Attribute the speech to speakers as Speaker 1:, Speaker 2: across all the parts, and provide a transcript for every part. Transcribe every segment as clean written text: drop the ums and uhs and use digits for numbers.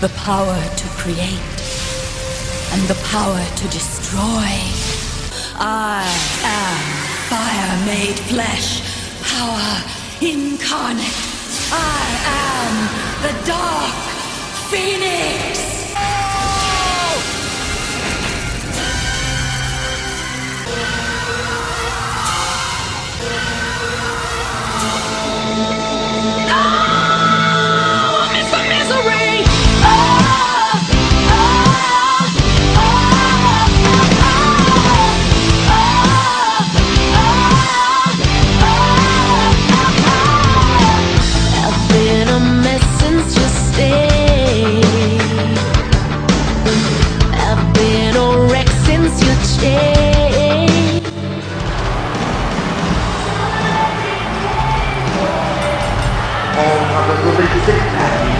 Speaker 1: The power to create and the power to destroy. I am fire made flesh, power incarnate. I am the Dark Phoenix.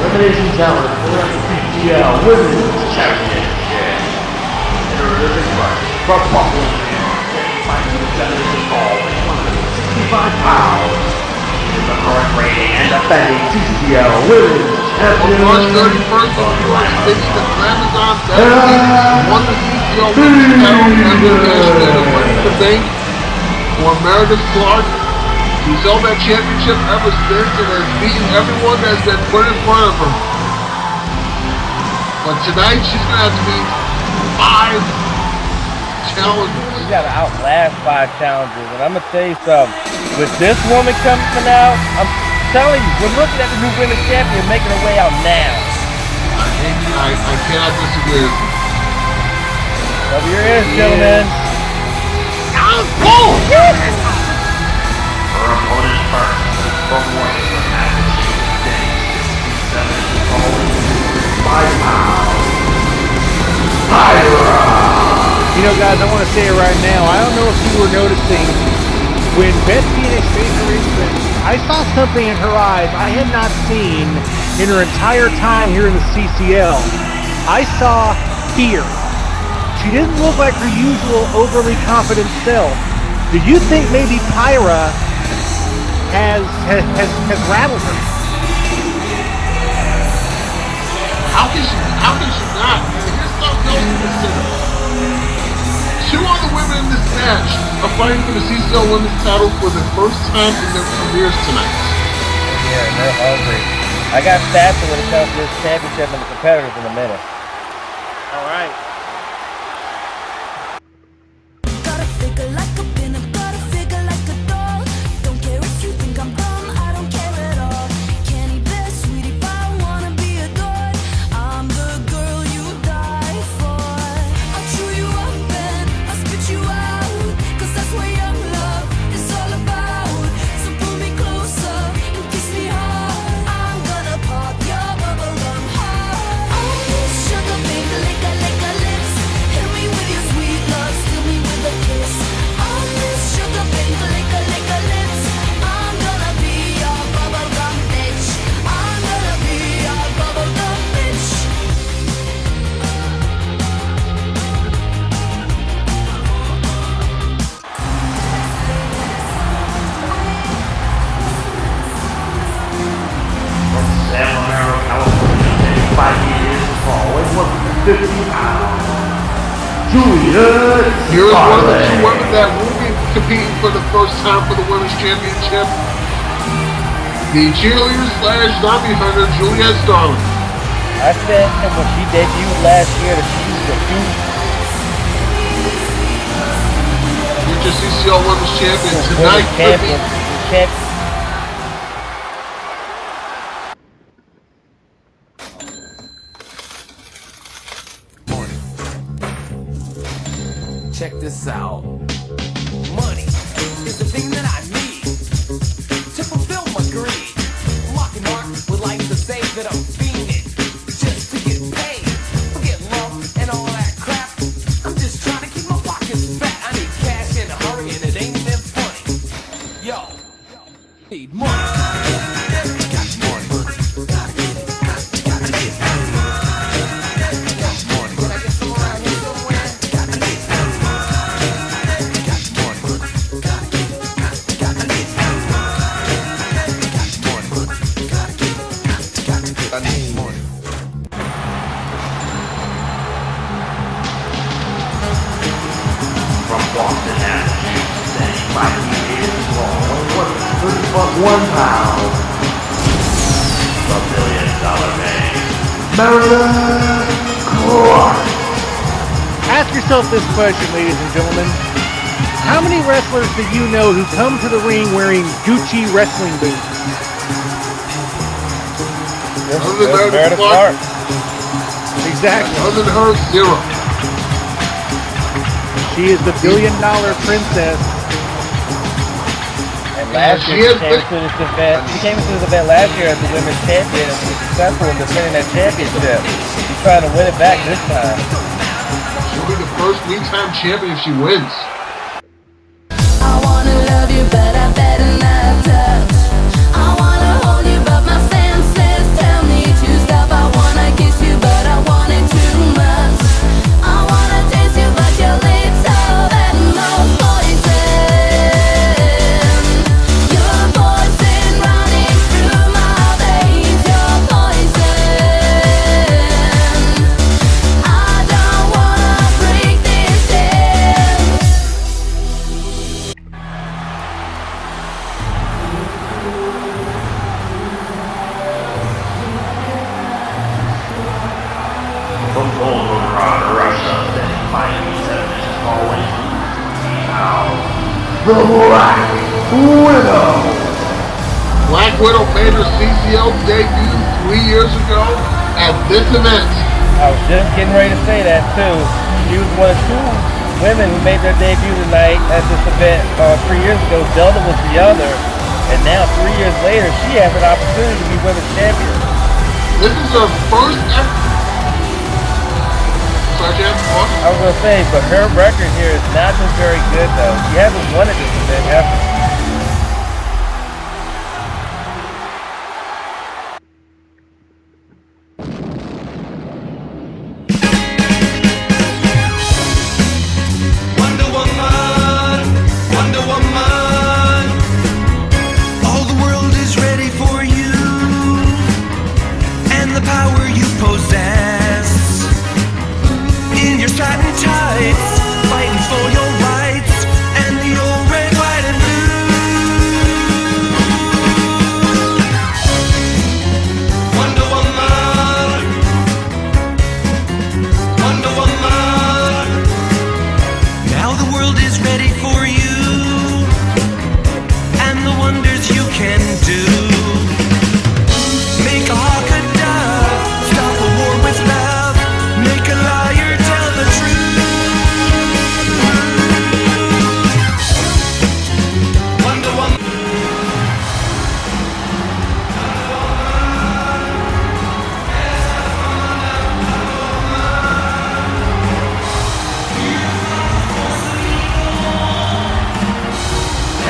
Speaker 2: Elimination challenge for the CCL Women's Championship. From Buffalo, 65 pounds. Is the current reigning and defending CCL Women's Champions
Speaker 3: March 31st, the Amazon won the CCL Women's Championship the bank for Meredith Clark. She's held that championship ever since and has beaten everyone that's been put in front of her. But tonight she's going to have to beat 5 challengers.
Speaker 4: She's got to outlast 5 challengers. And I'm going to tell you something. With this woman coming out, I'm telling you, we're looking at the new women's champion making her way out now.
Speaker 3: I cannot disagree with you.
Speaker 4: Cover your ears, gentlemen.
Speaker 3: Oh!
Speaker 2: Her opponent first, from Washington, Massachusetts, 5 pounds. Pyra!
Speaker 5: You know, guys, I want to say it right now. I don't know if you were noticing when Beth Phoenix made her entrance, I saw something in her eyes I had not seen in her entire time here in the CCL. I saw fear. She didn't look like her usual overly confident self. Do you think maybe Pyra has rattled her?
Speaker 3: How can she not? Here's something else to consider. 2 other women in this match are fighting for the CCL Women's title for the first time in their careers tonight.
Speaker 4: Yeah, and they're hungry. I got stats when it comes to this championship and the competitors in a minute.
Speaker 5: All right.
Speaker 3: Here is one of the 2 women that will be competing for the first time for the Women's Championship. The cheerleader / zombie hunter, Juliet Starling.
Speaker 4: I said when she debuted last year that she was a huge
Speaker 3: Future CCL Women's Champion tonight.
Speaker 4: champion.
Speaker 6: Check this out. Money is the thing that I need to fulfill my greed. Marky Mark would like to say that I'm fiending just to get paid. Forget love and all that crap. I'm just trying to keep my pockets fat. I need cash in a hurry and it ain't that funny. Yo, need money.
Speaker 2: Fighting is wrong. 30 plus 1 pound. The $1 billion man. Meredith Clark.
Speaker 5: Ask yourself this question, ladies and gentlemen. How many wrestlers do you know who come to the ring wearing Gucci wrestling boots?
Speaker 3: Other than Meredith Clark.
Speaker 5: Exactly.
Speaker 3: Other than her, zero.
Speaker 5: She is the $1 billion princess.
Speaker 4: And last year she came into this event last year as the women's champion and was successful in defending that championship. She's trying to win it back this time.
Speaker 3: She'll be the first three-time champion if she wins.
Speaker 1: I wanna love you, but I better not touch. I wanna hold you, but my senses tell me to stop. I wanna kiss you, but I want it too much. I wanna taste you, but your lips are that most poison. Your poison running through my veins. Your poison. I don't wanna break this dance.
Speaker 2: From Golden Russia, then fighting is always now. The Black Widow.
Speaker 3: Black Widow made her CCL debut 3 years ago at this event.
Speaker 4: I was just getting ready to say that too. She was one of 2 women who made their debut tonight at this event 3 years ago. Zelda was the other. And now 3 years later, she has an opportunity to be women's champion.
Speaker 3: This is her first ever. Sorry, Jim.
Speaker 4: I was going to say, but her record here is not been very good though. She hasn't won at this event ever.
Speaker 6: Wonder Woman, Wonder Woman. All the world is ready for you and the power you possess. In your satin tights, fighting for your rights and the old red, white, and blue. Wonder Woman, Wonder Woman. Now the world is ready for you and the wonders you can do. Make a hawk a dove, stop a war with love, make a liar tell the truth. Wonder Woman.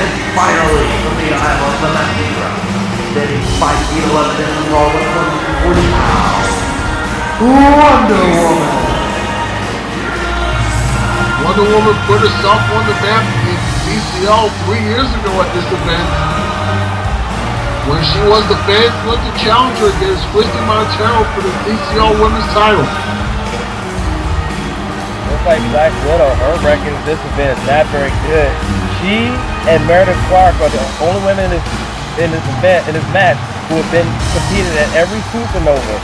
Speaker 2: And finally, from the Isle of the Massacre, standing 5 feet 11 inches tall with 140 pounds, Wonder Woman.
Speaker 3: Wonder Woman put herself on the map in CCL 3 years ago at this event. When she was the Van Clinton challenger against Christy Montero for the CCL Women's title.
Speaker 4: Looks like Black Widow, her record at this event is not very good. She and Meredith Clark are the only women in this event, in this match, who have been competed at every Supernova.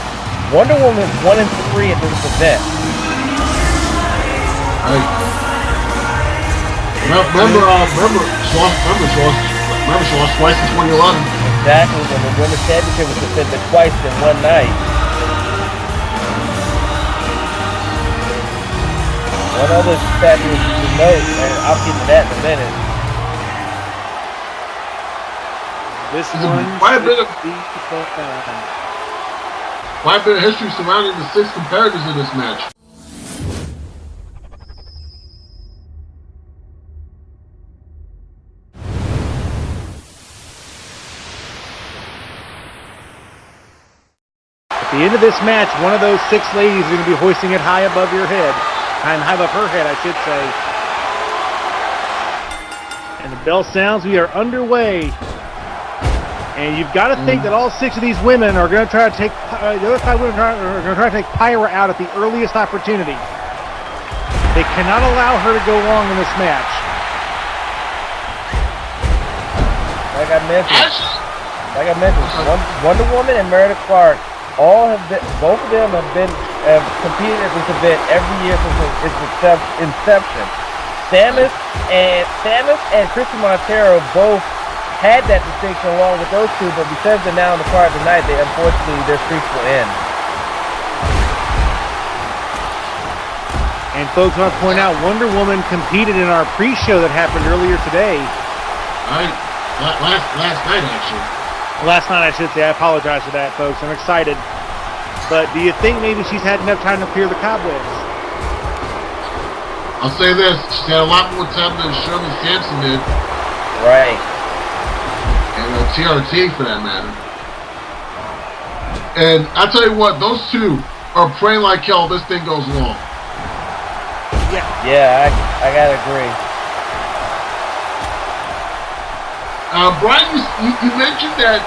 Speaker 4: Wonder Woman is 1 and 3 at this event.
Speaker 3: Remember she lost twice in 2011.
Speaker 4: Exactly, when the women's championship was defended twice in one night. One other stat to note, and I'll get to that in a minute.
Speaker 5: This
Speaker 3: There's
Speaker 5: one
Speaker 3: quite a bit of
Speaker 5: on.
Speaker 3: quite a bit of history surrounding the 6 competitors in this match.
Speaker 5: At the end of this match, one of those 6 ladies is going to be hoisting it high above your head. High above her head, I should say. And the bell sounds. We are underway. And you've got to think that all 6 of these women are going to try to take the other 5 women are going to try to take Pyra out at the earliest opportunity. They cannot allow her to go long in this match.
Speaker 4: like I mentioned,
Speaker 3: Ashley,
Speaker 4: Wonder Woman and Meredith Clark both of them have competed at this event every year since its inception. Samus and Christy Montero both had that distinction along with those two, but because they're now on the card tonight, unfortunately their streaks will end.
Speaker 5: And folks, I want to point out, Wonder Woman competed in our pre-show that happened earlier today.
Speaker 3: last night actually.
Speaker 5: Last night, I should say. I apologize for that, folks. I'm excited. But do you think maybe she's had enough time to clear the cobwebs?
Speaker 3: I'll say this: she's had a lot more time than Shirley Sampson did.
Speaker 4: Right.
Speaker 3: And TRT for that matter. And I'll tell you what, those two are praying like hell this thing goes long.
Speaker 4: Yeah, I gotta agree.
Speaker 3: Brian, you mentioned that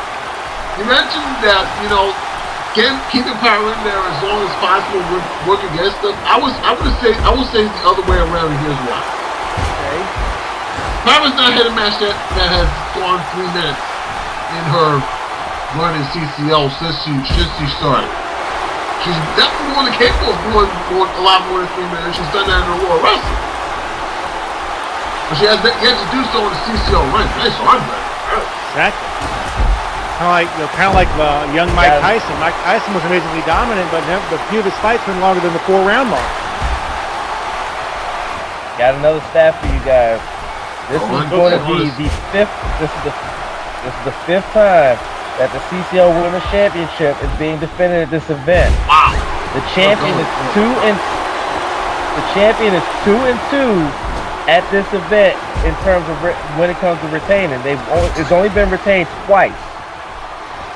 Speaker 3: keeping power in there as long as possible would work against them. I will say the other way around, and here's why.
Speaker 5: Okay.
Speaker 3: Power's not had a match that has gone 3 minutes in her run in CCL since she started. She's definitely more than capable of doing a lot more than 3 minutes. She's done that in her Royal Wrestling. But she has yet to do so in the CCL ring. Nice arm break.
Speaker 5: Exactly. Kind of like young Mike Tyson. Mike Tyson was amazingly dominant, but the few of his fights went longer than the 4-round mark.
Speaker 4: Got another stat for you guys. This is going to be the fifth. This is the fifth time that the CCL Women's Championship is being defended at this event.
Speaker 3: Wow.
Speaker 4: The champion is 2-2 at this event in terms of when it comes to retaining. It's only been retained twice.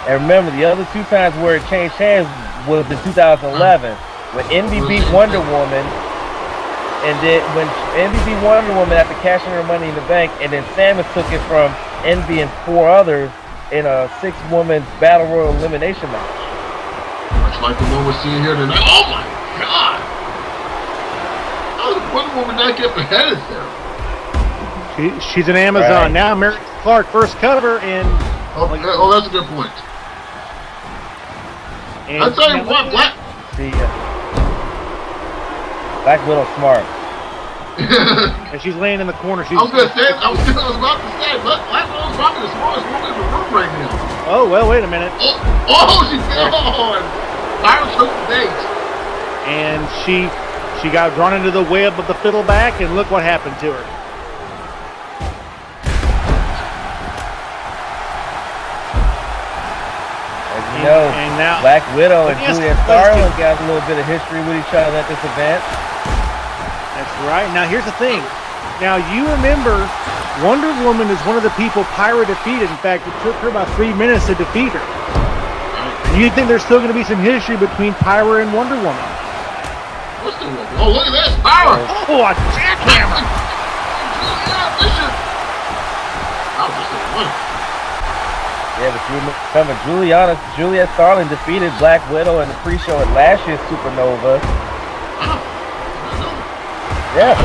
Speaker 4: And remember, the other 2 times where it changed hands was in 2011 when Envy beat Wonder Woman, and then when Envy beat Wonder Woman after cashing her Money in the Bank, and then Samus took it from Envy and 4 others in a 6-woman Battle Royal elimination match.
Speaker 3: Much like the one we're seeing here tonight. Oh my God! How did Wonder Woman not get beheaded there?
Speaker 5: She's an Amazon. Right. Now Meredith Clark, first cover, and...
Speaker 3: Oh, that's a good point. I'll tell you what, Black
Speaker 4: Widow's smart.
Speaker 5: And she's laying in the corner.
Speaker 3: I was about to say, Black Widow's probably the smartest woman in the room right now.
Speaker 5: Oh, well, wait a minute.
Speaker 3: She fell on. Byron took the bait.
Speaker 5: And she got drawn into the web of the fiddleback, and look what happened to her.
Speaker 4: And now Black Widow and Julia Starling got a little bit of history with each other at this event.
Speaker 5: That's right. Now here's the thing. Now you remember Wonder Woman is one of the people Pyra defeated. In fact, it took her about 3 minutes to defeat her. And you think there's still going to be some history between Pyra and Wonder Woman?
Speaker 3: What's the one? Oh, look at this, Pyra!
Speaker 5: Oh, a jackhammer!
Speaker 4: Yeah, but you remember Juliet Starling defeated Black Widow in the pre-show at last year's Supernova. Yeah.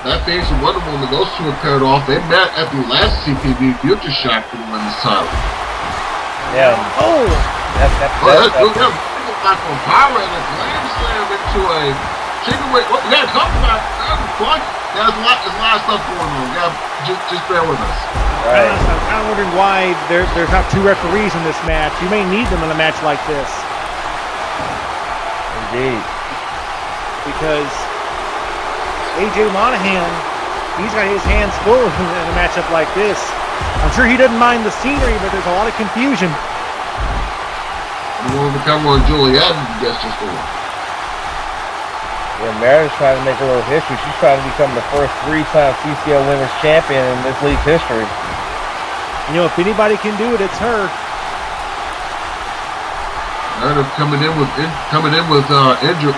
Speaker 3: That Phoenix and Wonder Woman, those two are paired off. They met at the last CPV Future Shock for the women's title.
Speaker 4: Yeah.
Speaker 5: Oh!
Speaker 3: That's back on Power and a glam slam into a chicken wing. We got to come back. There's a lot of stuff going on. Just bear with us.
Speaker 4: Right.
Speaker 5: I'm kind of wondering why there's not 2 referees in this match. You may need them in a match like this.
Speaker 4: Indeed.
Speaker 5: Because AJ Monahan, he's got his hands full in a matchup like this. I'm sure he doesn't mind the scenery, but there's a lot of confusion.
Speaker 3: You want to become on Juliet, that's just the one.
Speaker 4: Yeah, Meredith's trying to make a little history. She's trying to become the first 3-time CCL Women's Champion in this league's history.
Speaker 5: You know, if anybody can do it, it's her.
Speaker 3: Meredith coming in with injured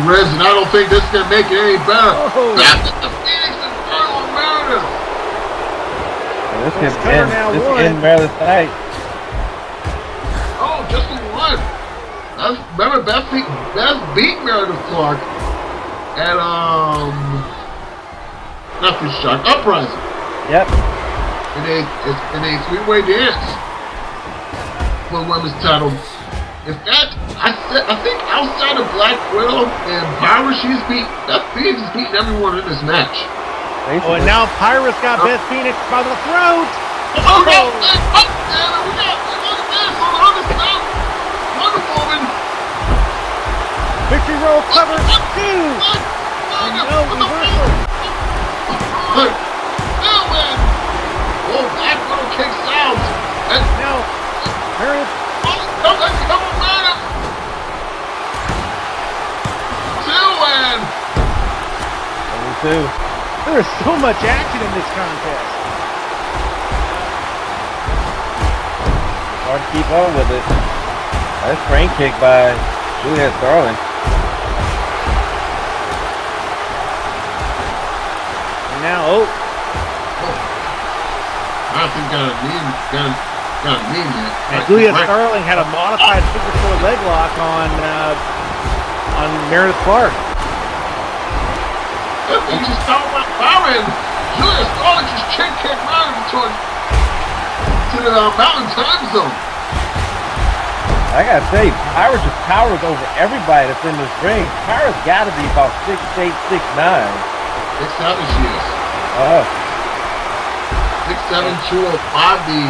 Speaker 3: ribs, and I don't think this is gonna make it any better.
Speaker 5: Oh.
Speaker 3: That's the Phoenix Inferno Meredith.
Speaker 4: Yeah, this is in Meredith's night.
Speaker 3: Oh, just the one. Remember, Beth beat Meredith Clark at not Future Shock, Uprising.
Speaker 4: Yep.
Speaker 3: In a three-way dance for the women's title. In fact, I think outside of Black Widow and Pyra, Beth Phoenix has beaten everyone in this match.
Speaker 5: Oh, and now Pyra's got Beth Phoenix by the throat.
Speaker 3: Oh, no! Hey, oh, damn it! Look at this on the other side. Wonder Woman.
Speaker 5: Victory roll cover 2. No, reversal.
Speaker 3: Now, man. Oh, Black Widow kicks out. And
Speaker 5: now, Meredith.
Speaker 3: Oh, that's coming, man. 2 and
Speaker 4: 2.
Speaker 5: There is so much action in this contest.
Speaker 4: Hard to keep on with it. Nice crane kick by Juliet Starling.
Speaker 5: And now,
Speaker 3: I think got a knee yet.
Speaker 5: Juliet Starling had a modified figure 4 leg lock on Meredith Clark.
Speaker 3: You just talking about Pyra and Juliet Starling just kicked Meredith to the Mountain Time Zone.
Speaker 4: I gotta say, Pyra just towers over everybody that's in this ring. Pyra's gotta be about 6'8", 6'9".
Speaker 3: 6'7" she is. 6'7", 205, the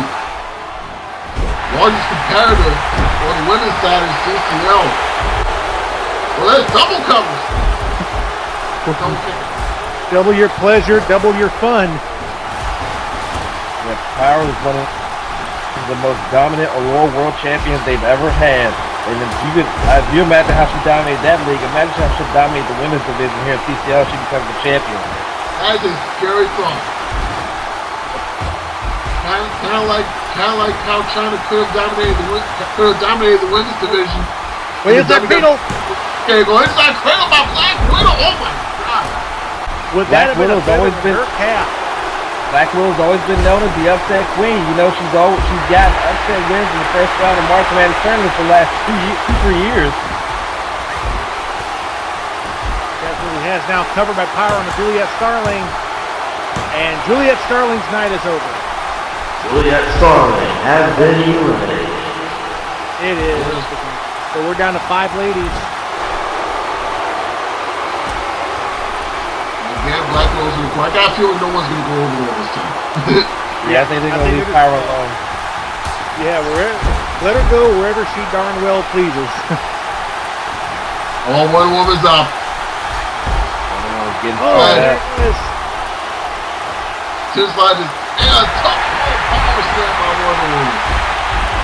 Speaker 3: largest competitor on the women's side is CCL. Well, there's double covers.
Speaker 5: Double your pleasure, double your fun.
Speaker 4: Yeah, Pyra is one of the most dominant Aurora World Champions they've ever had. And if you imagine how she dominated that league, imagine how she dominated the women's division here at CCL, she becomes the champion.
Speaker 3: That is a scary thought. Kind of like how China could have dominated the women's division.
Speaker 5: Wait, it's that cradle.
Speaker 3: Okay, go inside cradle by Black Widow. Oh my God.
Speaker 5: Would that have been a better calf?
Speaker 4: Black Widow's always been known as the upset queen. You know, she's got upset wins in the first round of March Madness tournaments for the last 2-3 years.
Speaker 5: Definitely has. Now covered by Pyra on the Juliet Starling. And Juliet Starling's night is over.
Speaker 2: Juliet Starling has been eliminated.
Speaker 5: It is. So we're down to 5 ladies.
Speaker 3: Again, Black Widow's going to go. I got a feeling no one's going to go over there this time.
Speaker 4: Yeah, I think they're going to leave Pyra alone.
Speaker 5: Yeah, let her go wherever she darn well pleases.
Speaker 3: Oh, one woman's up.
Speaker 5: There it is.
Speaker 3: Just like this. And a tough power slam by Wonder Woman.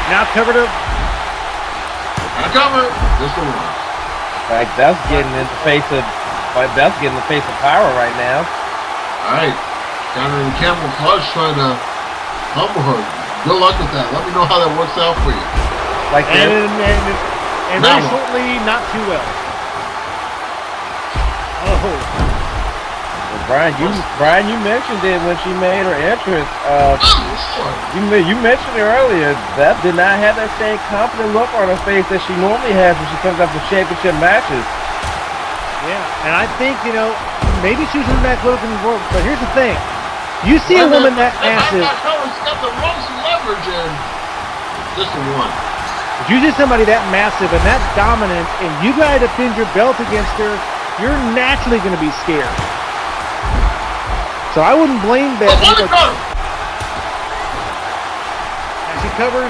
Speaker 5: Now covered up.
Speaker 3: I cover. Just the one.
Speaker 4: Like, Beth's getting in the face of Pyra right now.
Speaker 3: Alright. Counter in Campbell Clutch trying to humble her. Good luck with that. Let me know how that works out for you.
Speaker 4: Like this.
Speaker 5: And very shortly, not too well. Oh.
Speaker 4: Well, Brian, you mentioned it when she made her entrance. You mentioned it earlier. Beth did not have that same confident look on her face that she normally has when she comes up to championship matches.
Speaker 5: Yeah, and I think, maybe she was in that looking world, but here's the thing. You see a woman that massive.
Speaker 3: She's got the ropes and leverage in. Just the one.
Speaker 5: If you see somebody that massive and that dominant, and you gotta defend your belt against her, you're naturally going to be scared. So I wouldn't blame Beth. As she covers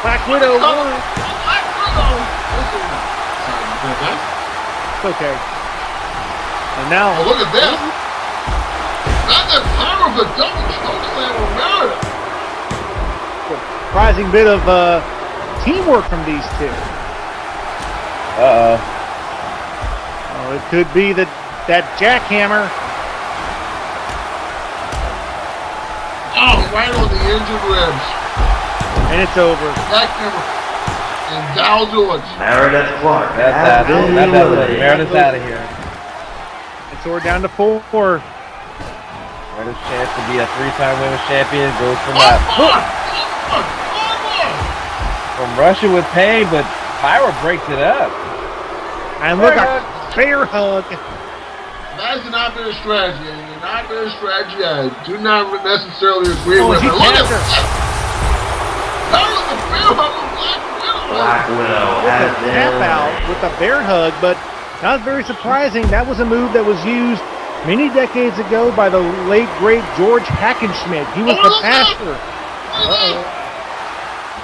Speaker 5: Black Widow. It's okay. And now,
Speaker 3: oh, look at this. That's the power of a double choke slam on Meredith.
Speaker 5: Surprising bit of teamwork from these two.
Speaker 4: Uh-oh.
Speaker 5: Oh, it could be that jackhammer.
Speaker 3: Oh, right on the injured ribs.
Speaker 5: And it's over.
Speaker 3: Jackhammer. And Dow George.
Speaker 2: Meredith Clark.
Speaker 4: Meredith's out of here.
Speaker 5: And so we're down to 4.
Speaker 4: Meredith's chance to be a 3-time women's champion goes from from Russia with pain, but Pyra breaks it up.
Speaker 5: And look, a fair hug.
Speaker 3: That's an obvious strategy, and an obvious strategy I do not necessarily agree with.
Speaker 5: He
Speaker 3: But look at
Speaker 5: tapped her.
Speaker 3: that was the bear hug of
Speaker 2: Black Widow
Speaker 5: With
Speaker 2: has
Speaker 5: the tap out, with the bear hug, but not very surprising. That was a move that was used many decades ago by the late, great George Hackenschmidt. He was the pastor. Uh-oh.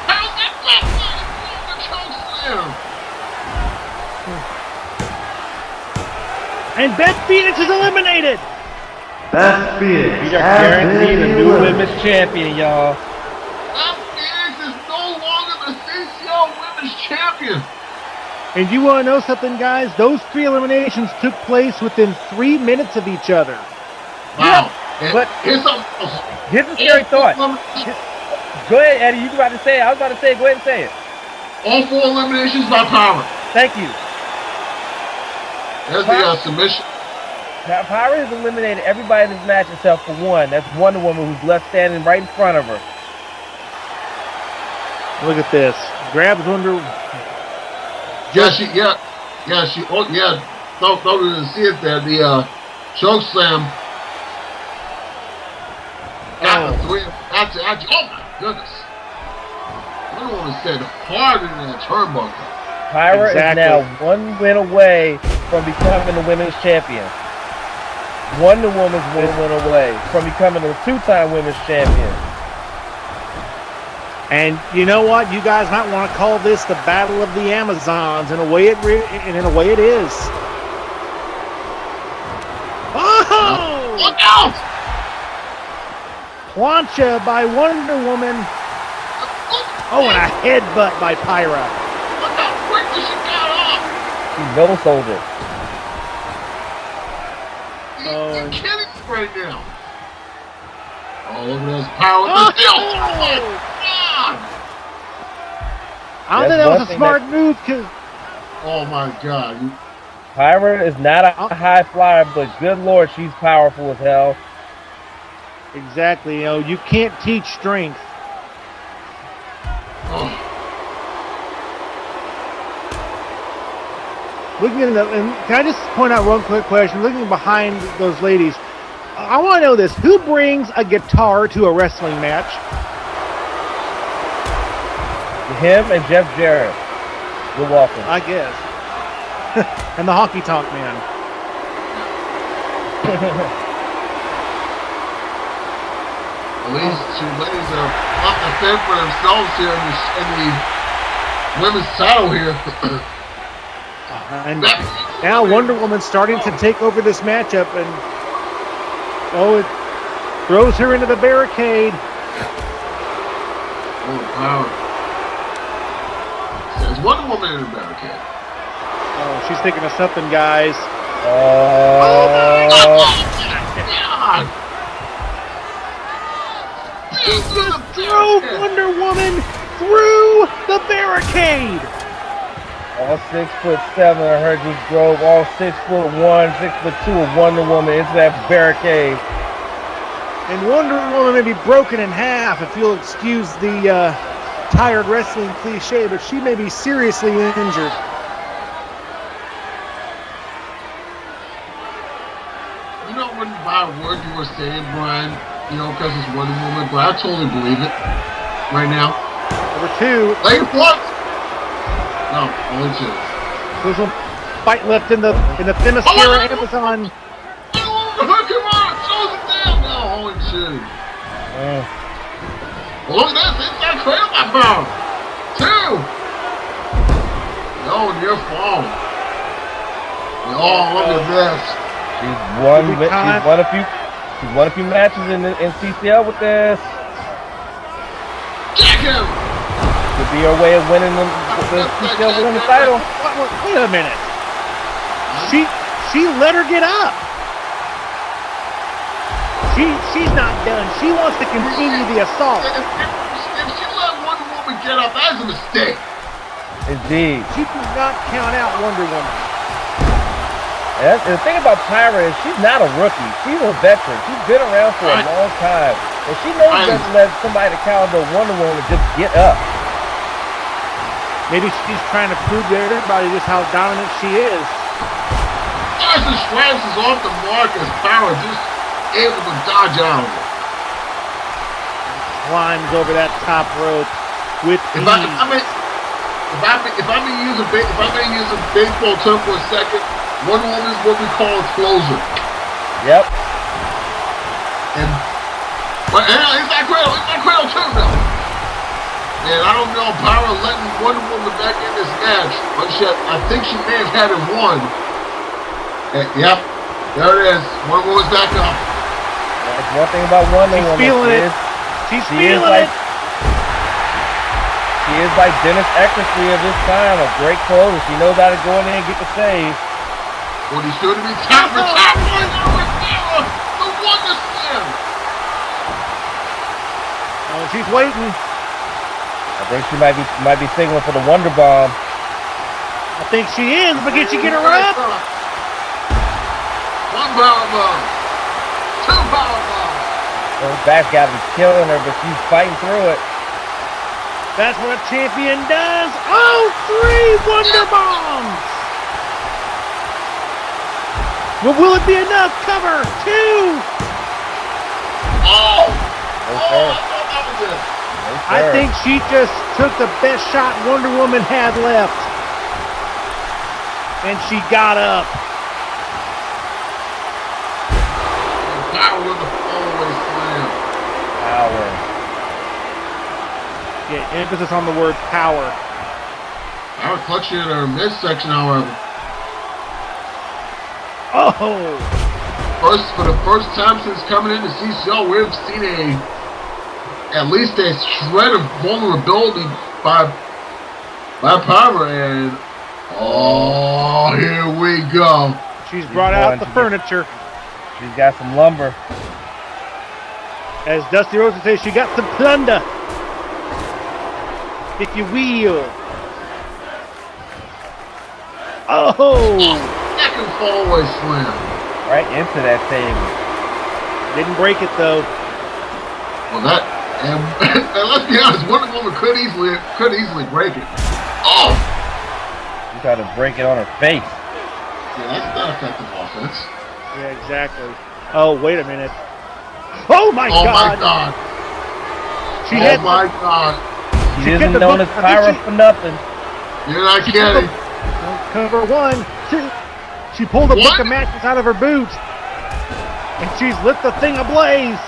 Speaker 3: How's that black the choke slam?
Speaker 5: And Beth Phoenix is eliminated.
Speaker 2: Beth Phoenix
Speaker 4: We are
Speaker 2: has
Speaker 4: guaranteed a
Speaker 2: been
Speaker 4: new
Speaker 2: eliminated.
Speaker 4: women's champion, y'all.
Speaker 3: Beth Phoenix is no longer the CCL Women's Champion.
Speaker 5: And you want to know something, guys? Those 3 eliminations took place within 3 minutes of each other.
Speaker 3: Wow. And
Speaker 4: but-
Speaker 3: here's something else.
Speaker 4: Here's a scary thought. Go ahead, Eddie. You were about to say it. I was about to say it. Go ahead and say it.
Speaker 3: All 4 eliminations by power.
Speaker 4: Thank you.
Speaker 3: There's the submission.
Speaker 4: Now, Pyra has eliminated everybody in this match except for one. That's Wonder Woman, who's left standing right in front of her.
Speaker 5: Look at this. Grabs Wonder.
Speaker 3: Don't even see it there. The choke slam. Got the 3. That's oh my goodness. Wonder Woman said hard in that turnbuckle.
Speaker 4: Pyra
Speaker 5: Exactly.
Speaker 4: is now 1 win away from becoming the women's champion. Wonder Woman's 1 win away from becoming a 2-time women's champion.
Speaker 5: And you know what? You guys might want to call this the Battle of the Amazons. In a way, it is. Oh!
Speaker 3: Look out!
Speaker 5: Plancha by Wonder Woman. Oh, and a headbutt by Pyra.
Speaker 3: Look how quickly she got off!
Speaker 4: She no-sold it.
Speaker 3: You're kidding me right now. Oh, look at this power. Oh my God!
Speaker 5: I don't think that was a smart move, because
Speaker 3: Oh my God.
Speaker 4: Pyra is not a high flyer, but good Lord, she's powerful as hell.
Speaker 5: exactly, you can't teach strength.
Speaker 3: Oh.
Speaker 5: Looking at and can I just point out one quick question? Looking behind those ladies, I want to know this: who brings a guitar to a wrestling match?
Speaker 4: Him and Jeff Jarrett. You're welcome.
Speaker 5: I guess. And the honky tonk man.
Speaker 3: At least 2 ladies are up to fend for themselves here in the women's title here.
Speaker 5: And now Wonder Woman's starting to take over this matchup, and it throws her into the barricade.
Speaker 3: Oh, power. There's Wonder Woman in the barricade.
Speaker 5: Oh, she's thinking of something, guys.
Speaker 3: Oh my God!
Speaker 5: She just drove Wonder Woman through the barricade.
Speaker 4: All 6'7" of her just drove all 6'1", 6'2" of Wonder Woman into that barricade.
Speaker 5: And Wonder Woman may be broken in half, if you'll excuse the tired wrestling cliche, but she may be seriously injured.
Speaker 3: You know, when by a word you were saying, Brian, because it's Wonder Woman, but I totally believe it right now.
Speaker 5: Number 2.
Speaker 3: Like what? No, only 2.
Speaker 5: There's a fight left in the Themyscira Amazon.
Speaker 3: Come on, close it down. No, only 2. Well, look at this. Inside cradle by power. 2. No, near fall. Oh, look at this.
Speaker 4: She's won a few matches in CCL with this.
Speaker 3: Jack him.
Speaker 4: Could be her way of winning the CCL winning the title.
Speaker 5: Wait a minute. She let her get up. She's not done. She wants to continue the assault.
Speaker 3: If she let Wonder Woman get up, that's a mistake.
Speaker 4: Indeed.
Speaker 5: She does not count out Wonder Woman.
Speaker 4: And the thing about Pyra is she's not a rookie. She's a veteran. She's been around for a long time. And she knows better to let somebody the caliber of Wonder Woman just get up.
Speaker 5: Maybe she's trying to prove to everybody just how dominant she is.
Speaker 3: Tries to slices off the mark as Power just able to dodge out of it.
Speaker 5: Climbs over that top rope with
Speaker 3: If
Speaker 5: ease.
Speaker 3: I may use a baseball term for a second, Wonder Woman is what we call a closer.
Speaker 4: Yep.
Speaker 3: But it's that cradle too now. And I don't know Power letting Wonder Woman back in this match, but I think she may have had it won. Yep, there it is. Wonder Woman's back up.
Speaker 4: That's one thing about Wonder Woman.
Speaker 5: Feeling it. She's feeling it.
Speaker 4: She is like Dennis Eckersley of this time, a great closer. She knows how to go in there and get the save.
Speaker 3: What he's doing to be tap. The Wonder Slam.
Speaker 5: Oh, she's waiting.
Speaker 4: I think she might be signaling for the Wonder Bomb.
Speaker 5: I think she is, but can she get her up?
Speaker 3: One power bomb. Two power bombs.
Speaker 4: Well, Beth's got to be killing her, but she's fighting through it.
Speaker 5: That's what a champion does. Oh, 3 Wonder Bombs. Well, will it be enough? Cover 2.
Speaker 3: Oh!
Speaker 4: No,
Speaker 3: I
Speaker 4: sir.
Speaker 3: thought that was it.
Speaker 4: No,
Speaker 5: I
Speaker 4: sir.
Speaker 5: think she just took the best shot Wonder Woman had left. And she got up.
Speaker 3: Power with the always slam.
Speaker 4: Power.
Speaker 5: Yeah, emphasis on the word power.
Speaker 3: Power clutching in her midsection, however.
Speaker 5: Oh!
Speaker 3: For the first time since coming into CCL, we've seen at least a shred of vulnerability by Power, and oh, here we go.
Speaker 5: She's brought out the furniture.
Speaker 4: She's got some lumber.
Speaker 5: As Dusty Rhodes would say, she got some plunder. If you will. Oh!
Speaker 3: Second fallaway slam.
Speaker 4: Right into that table.
Speaker 5: Didn't break it though.
Speaker 3: Well, and let's be honest, Wonder Woman could easily break it. Oh!
Speaker 4: She tried to break it on her face.
Speaker 3: Yeah, that's not effective offense.
Speaker 5: Yeah, exactly. Oh, wait a minute. Oh my
Speaker 3: Oh
Speaker 5: God!
Speaker 3: my God!
Speaker 5: She
Speaker 3: Oh
Speaker 5: had
Speaker 3: my God!
Speaker 4: She
Speaker 5: She
Speaker 4: isn't
Speaker 5: kept the
Speaker 4: known
Speaker 5: book-
Speaker 4: as
Speaker 5: I think
Speaker 4: Pyra
Speaker 5: she-
Speaker 4: for nothing.
Speaker 3: You're not kidding.
Speaker 5: cover 1, 2. She pulled a book
Speaker 3: What?
Speaker 5: of matches out of her boot, and she's lit the thing ablaze.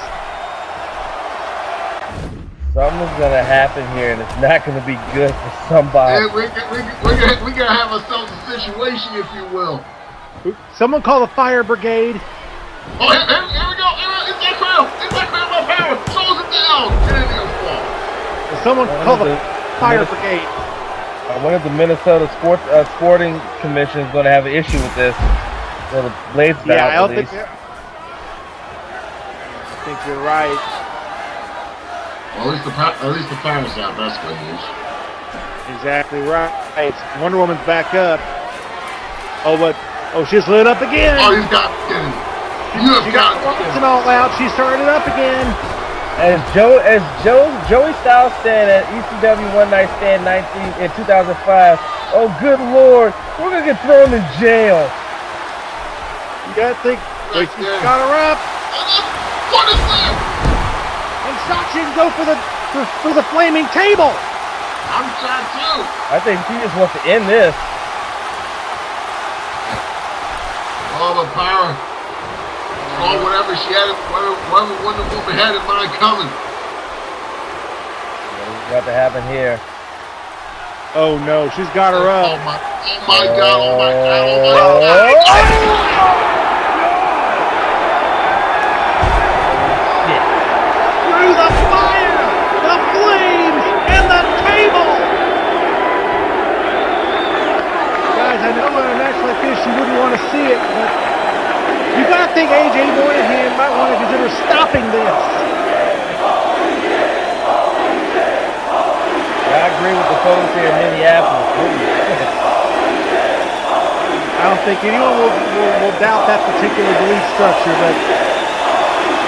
Speaker 4: Something's gonna happen here, and it's not gonna be good for somebody.
Speaker 3: Hey, we gotta have ourselves a situation, if you will.
Speaker 5: Someone call the fire brigade.
Speaker 3: Oh, here we go. It's that cradle. My Power. Slows it down. And then it'll fall.
Speaker 5: Someone call the fire brigade.
Speaker 4: I wonder if the Minnesota Sporting Commission is going to have an issue with this. So the blades
Speaker 5: Yeah, I
Speaker 4: out,
Speaker 5: don't
Speaker 4: at
Speaker 5: think.
Speaker 4: least.
Speaker 5: I think you're right.
Speaker 3: Well, at least the Power's out. That's good news.
Speaker 5: Exactly right. Wonder Woman's back up. Oh, but she's lit up again.
Speaker 3: Oh, you've got to kidding. You have
Speaker 5: She
Speaker 3: got
Speaker 5: got
Speaker 3: to
Speaker 5: it
Speaker 3: kidding.
Speaker 5: all out. She started it up again.
Speaker 4: As Joey Styles said at ECW One Night Stand 2005, oh good Lord, we're gonna get thrown in jail.
Speaker 5: You gotta think.
Speaker 3: Right
Speaker 5: She's
Speaker 3: there.
Speaker 5: got her up.
Speaker 3: What is that?
Speaker 5: And shot she can go for the flaming table.
Speaker 3: I'm trying too.
Speaker 4: I think she just wants to end this.
Speaker 3: Oh, the Power. Oh, whatever she had, whatever Wonder Woman had in mind coming.
Speaker 4: What's about to happen here?
Speaker 5: Oh no, she's got her
Speaker 3: Oh
Speaker 5: up.
Speaker 3: my God! Oh my God! Oh my God!
Speaker 5: Through the fire, the flames, and the table. Guys, I know in a match like this you wouldn't want to see it, but you gotta think AJ Moynihan might want to consider stopping this.
Speaker 4: I agree with the folks here in Minneapolis.
Speaker 5: I don't think anyone will doubt that particular belief structure, but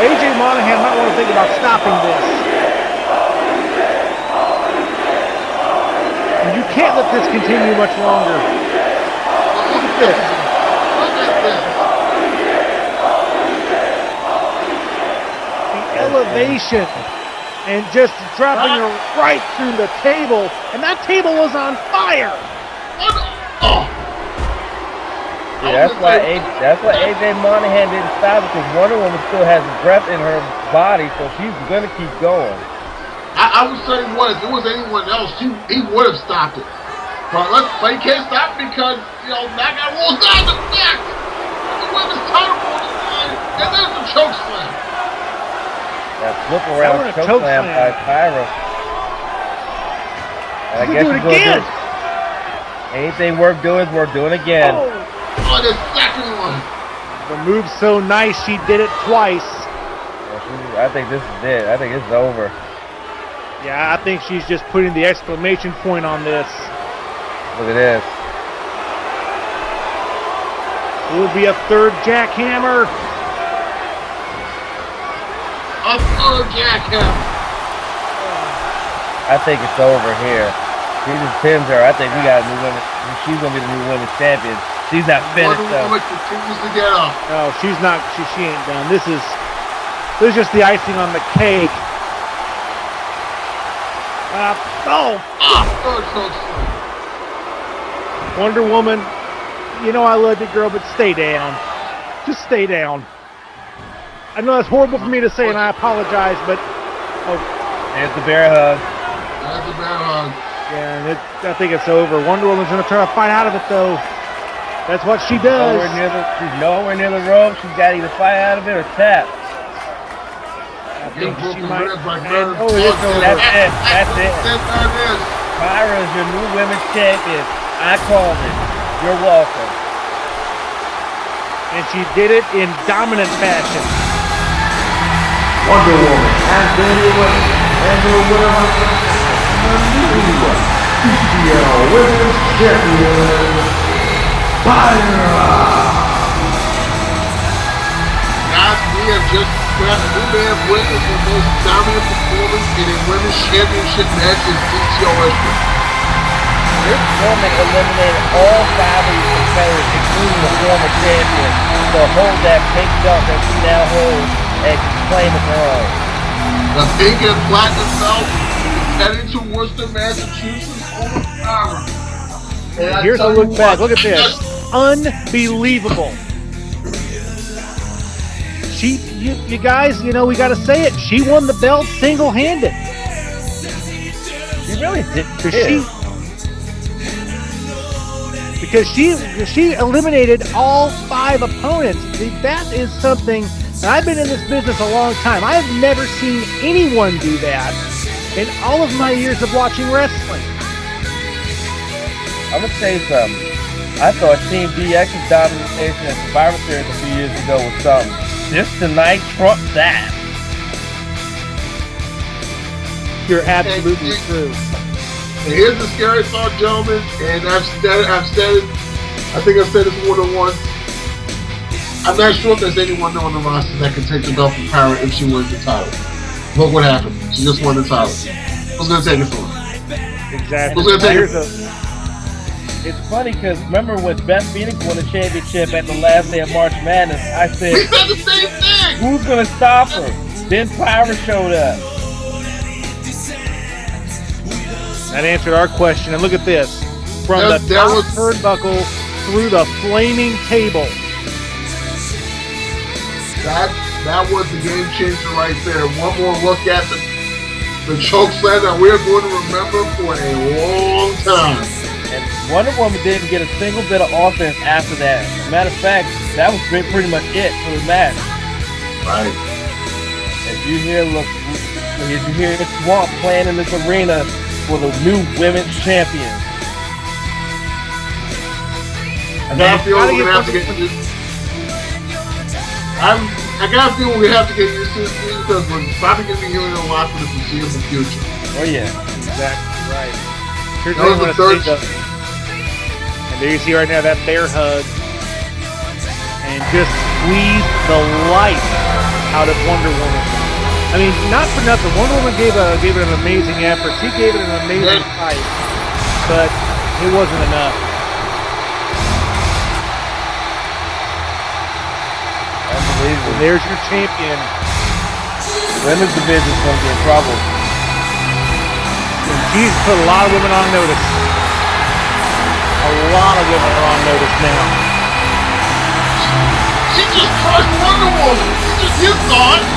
Speaker 5: AJ Moynihan might want to think about stopping this. And you can't let this continue much longer.
Speaker 3: Look at this.
Speaker 5: elevation and just dropping her right through the table. And that table was on fire.
Speaker 4: Yeah, that's why AJ Monahan didn't stop it, because Wonder Woman still has breath in her body, so she's gonna keep going.
Speaker 3: I would say if it was anyone else, he would have stopped it. But he can't stop it because, that guy rolls down the back. The women's title on the line, and there's the choke slam.
Speaker 4: That flip around choke slam by Pyra. And I guess
Speaker 5: do it again.
Speaker 4: Anything worth doing is worth doing again.
Speaker 3: Oh, the second one.
Speaker 5: The move's so nice, she did it twice.
Speaker 4: I think this is it. I think it's over.
Speaker 5: Yeah, I think she's just putting the exclamation point on this.
Speaker 4: Look at this.
Speaker 5: It will be a third jackhammer.
Speaker 3: A third jackhammer.
Speaker 4: I think it's over here. She just pins her. I think we got a new women. She's gonna be the new women's champion. She's not finished though.
Speaker 3: Wonder Woman continues to get up.
Speaker 5: No, she's not. She ain't done. This is just the icing on the cake.
Speaker 3: Third choke slam.
Speaker 5: Wonder Woman, I love you, girl, but stay down. Just stay down. I know that's horrible for me to say, and I apologize, but
Speaker 4: There's the bear hug.
Speaker 3: That's a bear hug.
Speaker 5: yeah, and I think it's over. Wonder Woman's gonna try to fight out of it, though. That's what she does.
Speaker 4: She's nowhere near the rope. She's got to either fight out of it or tap.
Speaker 5: I think she might.
Speaker 3: Oh,
Speaker 5: It is over.
Speaker 4: That's it. That's it.
Speaker 3: There it is.
Speaker 4: Pyra is your new women's champion. I called it. You're welcome.
Speaker 5: And she did it in dominant fashion.
Speaker 2: Wonder Woman has been elected and the winner of the new CCL Women's Champion, Pyra.
Speaker 3: Guys, we may have witnessed the most dominant performance in a women's championship match in CCL history.
Speaker 4: This woman eliminated all 5 of these competitors, including the former champion, to hold that pink belt that she now holds and can claim as her own.
Speaker 3: The pink and platinum belt heading to Worcester, Massachusetts over Pyra.
Speaker 5: Here's a look back. Look at this. Unbelievable. You guys, we got to say it. She won the belt single-handed.
Speaker 4: She really did.
Speaker 5: Because she eliminated all 5 opponents. That is something. And I've been in this business a long time. I have never seen anyone do that in all of my years of watching wrestling.
Speaker 4: I'm gonna say something. I thought Team DX's domination at Survivor Series a few years ago was something. This tonight trumps that.
Speaker 5: You're absolutely true.
Speaker 3: And here's the scary thought, gentlemen, and I've said it. I think I've said this more than once. I'm not sure if there's anyone on the roster that can take the belt from Pyra if she wins the title. Look what happened. She just won the title. Who's going to take it from her?
Speaker 5: Exactly.
Speaker 3: Who's going to take it?
Speaker 4: It's funny because remember when Beth Phoenix won the championship at the last day of March Madness, I said,
Speaker 3: We said the same thing!
Speaker 4: who's going to stop her? Then Pyra showed up.
Speaker 5: That answered our question. And look at this. From the top turnbuckle through the flaming table.
Speaker 3: That was the game changer right there. One more look at the choke slam that we're going to remember for a long time.
Speaker 4: And Wonder Woman didn't get a single bit of offense after that. As a matter of fact, that was pretty much it for the match.
Speaker 3: Right.
Speaker 4: As you hear Swamp playing in this arena for the new women's champion.
Speaker 3: I got a feeling we're going to have to get used to I got a feeling we have to get used to this because we're probably going to be hearing a lot for the foreseeable future.
Speaker 4: Oh yeah.
Speaker 5: Exactly right. Here's
Speaker 3: That was the third.
Speaker 5: And there you see right now that bear hug. And just squeeze the life out of Wonder Woman. I mean, not for nothing. Wonder Woman gave it an amazing effort. She gave it an amazing fight. But it wasn't enough.
Speaker 4: Unbelievable.
Speaker 5: And there's your champion.
Speaker 4: Women's division's gonna be in trouble.
Speaker 5: And she's put a lot of women on notice. A lot of women are on notice now.
Speaker 3: She just crushed Wonder Woman. You thought.